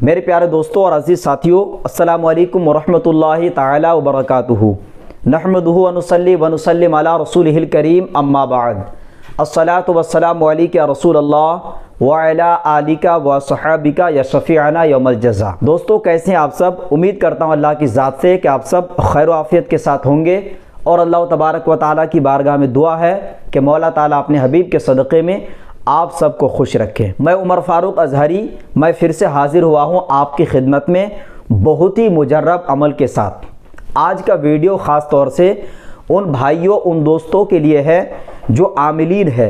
मेरे प्यारे दोस्तों और अज़ीज़ साथियों, अस्सलामु अलैकुम वरहमतुल्लाहि ताला वबरकातुहू। नहमदुहु व नुसल्ली व नुसल्लिम अला रसूलिहिल करीम, अम्मा बाद। अस्सलातु वस्सलामु अलैका या रसूल अल्लाह व अला आलिका व सहाबिका या शफ़ीअना यौमल जज़ा। दोस्तों, कैसे हैं आप सब? उम्मीद करता हूँ अल्लाह की ज़ात से कि आप सब खैर आफ़ियत के साथ होंगे और अल्लाह तबारक व ताला की बारगाह में दुआ है कि मौला ताला अपने हबीब के सदक़े में आप सबको खुश रखें। मैं उमर फ़ारूक अज़हरी, मैं फिर से हाज़िर हुआ हूँ आपकी खिदमत में बहुत ही मुजर्रब अमल के साथ। आज का वीडियो ख़ास तौर से उन भाइयों, उन दोस्तों के लिए है जो आमिलीन है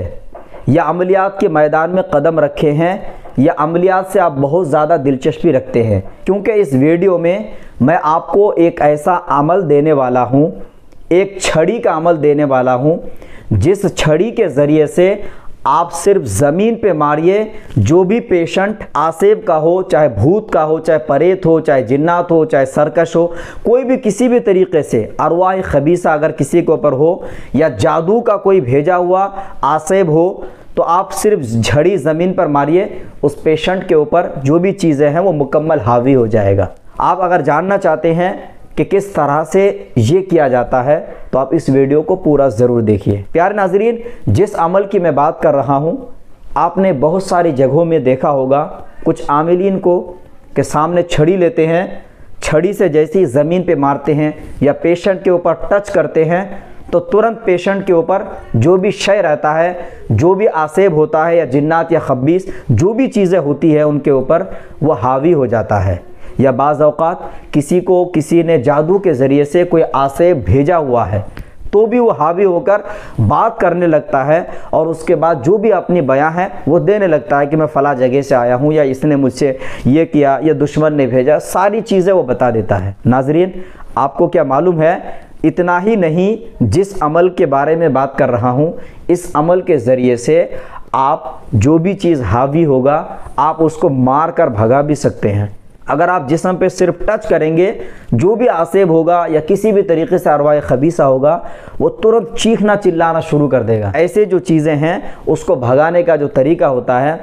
या अमलियात के मैदान में कदम रखे हैं या अमलियात से आप बहुत ज़्यादा दिलचस्पी रखते हैं, क्योंकि इस वीडियो में मैं आपको एक ऐसा अमल देने वाला हूँ, एक छड़ी का अमल देने वाला हूँ, जिस छड़ी के ज़रिए से आप सिर्फ ज़मीन पे मारिए, जो भी पेशेंट आसेब का हो, चाहे भूत का हो, चाहे परेत हो, चाहे जिन्नात हो, चाहे सरकश हो, कोई भी किसी भी तरीके से अरवाह खबीसा अगर किसी के ऊपर हो या जादू का कोई भेजा हुआ आसेब हो, तो आप सिर्फ झड़ी ज़मीन पर मारिए, उस पेशेंट के ऊपर जो भी चीज़ें हैं वो मुकम्मल हावी हो जाएगा। आप अगर जानना चाहते हैं कि किस तरह से ये किया जाता है तो आप इस वीडियो को पूरा ज़रूर देखिए। प्यारे नाज़रीन, जिस अमल की मैं बात कर रहा हूँ, आपने बहुत सारी जगहों में देखा होगा कुछ आमिलीन को के सामने छड़ी लेते हैं, छड़ी से जैसे ही ज़मीन पे मारते हैं या पेशेंट के ऊपर टच करते हैं तो तुरंत पेशेंट के ऊपर जो भी शय रहता है, जो भी आसेब होता है या जिन्नात या खब्बीस जो भी चीज़ें होती है उनके ऊपर वो हावी हो जाता है। या बाज़ औक़ात किसी ने जादू के ज़रिए से कोई आसेब भेजा हुआ है तो भी वो हावी होकर बात करने लगता है और उसके बाद जो भी अपनी बयां है वो देने लगता है कि मैं फ़ला जगह से आया हूँ या इसने मुझसे ये किया या दुश्मन ने भेजा, सारी चीज़ें वो बता देता है। नाज़रीन, आपको क्या मालूम है, इतना ही नहीं, जिस अमल के बारे में बात कर रहा हूँ, इस अमल के ज़रिए से आप जो भी चीज़ हावी होगा आप उसको मार कर भगा भी सकते हैं। अगर आप जिस्म पे सिर्फ टच करेंगे, जो भी आसेब होगा या किसी भी तरीके से अरवाह खबीसा होगा वो तुरंत चीखना चिल्लाना शुरू कर देगा। ऐसे जो चीज़ें हैं उसको भगाने का जो तरीका होता है,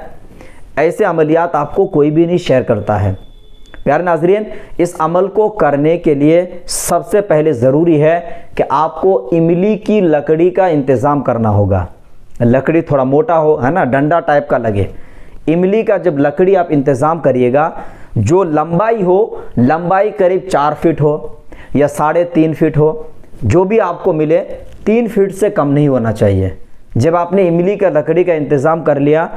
ऐसे अमलियात आपको कोई भी नहीं शेयर करता है। प्यारे नाज़रीन, इस अमल को करने के लिए सबसे पहले ज़रूरी है कि आपको इमली की लकड़ी का इंतज़ाम करना होगा। लकड़ी थोड़ा मोटा हो, है ना, डंडा टाइप का लगे। इमली का जब लकड़ी आप इंतज़ाम करिएगा, जो लंबाई हो, लंबाई करीब 4 फीट हो या 3.5 फीट हो, जो भी आपको मिले, 3 फीट से कम नहीं होना चाहिए। जब आपने इमली का लकड़ी का इंतज़ाम कर लिया,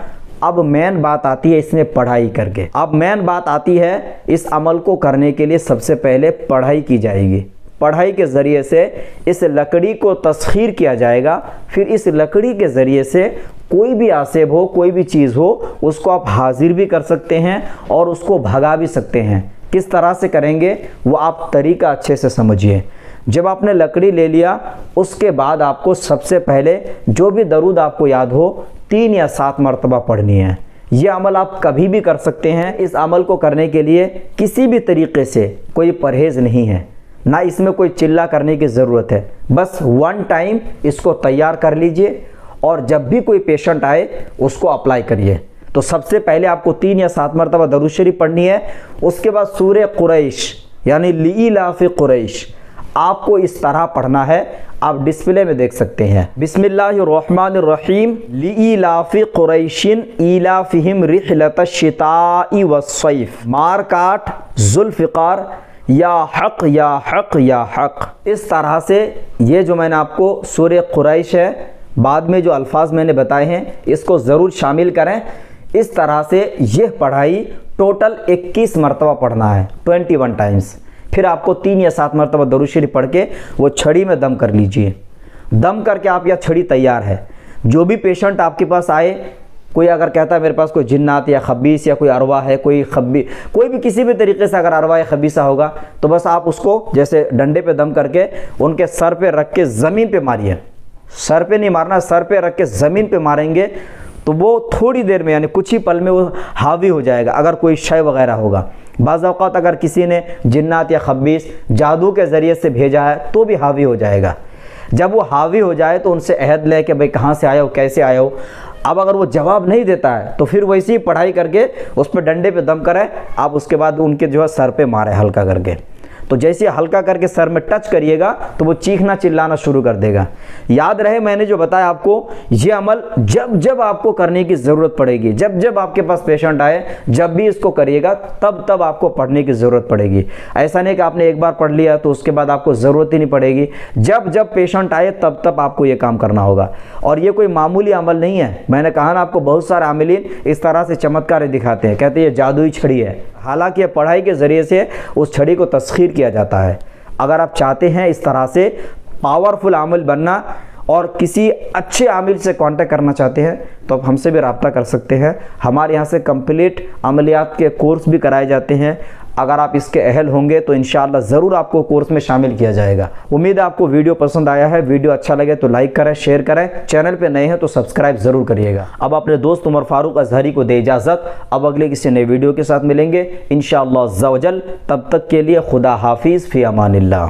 अब मेन बात आती है इसमें पढ़ाई करके। अब मेन बात आती है इस अमल को करने के लिए सबसे पहले पढ़ाई की जाएगी। पढ़ाई के ज़रिए से इस लकड़ी को तस्खीर किया जाएगा, फिर इस लकड़ी के ज़रिए से कोई भी आसेब हो, कोई भी चीज़ हो, उसको आप हाजिर भी कर सकते हैं और उसको भगा भी सकते हैं। किस तरह से करेंगे वो आप तरीका अच्छे से समझिए। जब आपने लकड़ी ले लिया, उसके बाद आपको सबसे पहले जो भी दरूद आपको याद हो 3 या 7 मरतबा पढ़नी है। ये अमल आप कभी भी कर सकते हैं। इस अमल को करने के लिए किसी भी तरीके से कोई परहेज़ नहीं है, ना इसमें कोई चिल्ला करने की ज़रूरत है। बस 1 टाइम इसको तैयार कर लीजिए और जब भी कोई पेशेंट आए उसको अप्लाई करिए। तो सबसे पहले आपको 3 या 7 मरतबा दरूद शरीफ पढ़नी है। उसके बाद सूरह कुरैश यानी लीइलाफ़ि कुरैश आपको इस तरह पढ़ना है, आप डिस्प्ले में देख सकते हैं। बिस्मिल्लाहिर्रहमानिर्रहीम, लीइलाफ़ि कुरैशिन इलाफ़िहिम रिहलतश्शिताइ वस्सैफ, मार काट जुल्फ़िकार या हक़ या हक़ या हक़। इस तरह से ये जो मैंने आपको सूरह कुरैश है, बाद में जो अल्फाज मैंने बताए हैं इसको ज़रूर शामिल करें। इस तरह से यह पढ़ाई टोटल 21 मरतबा पढ़ना है, 21 टाइम्स। फिर आपको 3 या 7 मरतबा दरूद शरीफ पढ़ के वो छड़ी में दम कर लीजिए। दम करके आप, यह छड़ी तैयार है। जो भी पेशेंट आपके पास आए, कोई अगर कहता है मेरे पास कोई जिन्नात या खब्बीस या कोई अरवा है, कोई भी किसी भी तरीके से अगर अरवा या खबीसा होगा, तो बस आप उसको जैसे डंडे पे दम करके उनके सर पे रख के ज़मीन पे मारिए। सर पे नहीं मारना, सर पे रख के ज़मीन पे मारेंगे तो वो थोड़ी देर में यानी कुछ ही पल में वो हावी हो जाएगा। अगर कोई शय वगैरह होगा, बाज़ औक़ात अगर किसी ने जिन्नात या खब्बीस जादू के ज़रिए से भेजा है तो भी हावी हो जाएगा। जब वो हावी हो जाए तो उनसे अहद ले कि भाई कहाँ से आया हो, कैसे आया हो, अब अगर वो जवाब नहीं देता है तो फिर वैसी ही पढ़ाई करके उस पर डंडे पे दम करें आप, उसके बाद उनके जो है सर पे मारे हल्का करके। तो जैसे हल्का करके सर में टच करिएगा तो वो चीखना चिल्लाना शुरू कर देगा। याद रहे मैंने जो बताया आपको, ये अमल जब जब आपको करने की ज़रूरत पड़ेगी, जब जब आपके पास पेशेंट आए, जब भी इसको करिएगा तब तब आपको पढ़ने की ज़रूरत पड़ेगी। ऐसा नहीं कि आपने एक बार पढ़ लिया तो उसके बाद आपको ज़रूरत ही नहीं पड़ेगी। जब जब पेशेंट आए तब तब आपको ये काम करना होगा। और ये कोई मामूली अमल नहीं है। मैंने कहा ना आपको, बहुत सारे आमिलीन इस तरह से चमत्कार दिखाते हैं, कहते हैं ये जादुई छड़ी है। हालांकि पढ़ाई के ज़रिए से उस छड़ी को तस्खीर किया जाता है। अगर आप चाहते हैं इस तरह से पावरफुल आमिल बनना और किसी अच्छे आमिल से कांटेक्ट करना चाहते हैं तो आप हमसे भी रब्ता कर सकते हैं। हमारे यहाँ से कंप्लीट अमलियात के कोर्स भी कराए जाते हैं। अगर आप इसके अहल होंगे तो इंशाअल्लाह ज़रूर आपको कोर्स में शामिल किया जाएगा। उम्मीद है आपको वीडियो पसंद आया है। वीडियो अच्छा लगे तो लाइक करें, शेयर करें। चैनल पे नए हैं तो सब्सक्राइब ज़रूर करिएगा। अब अपने दोस्त उमर फारूक अजहरी को दे इजाज़त। अब अगले किसी नए वीडियो के साथ मिलेंगे इंशाअल्लाह अज़्ज़ा वजल। तब तक के लिए खुदा हाफिज़, फ़ी अमानिल्लाह।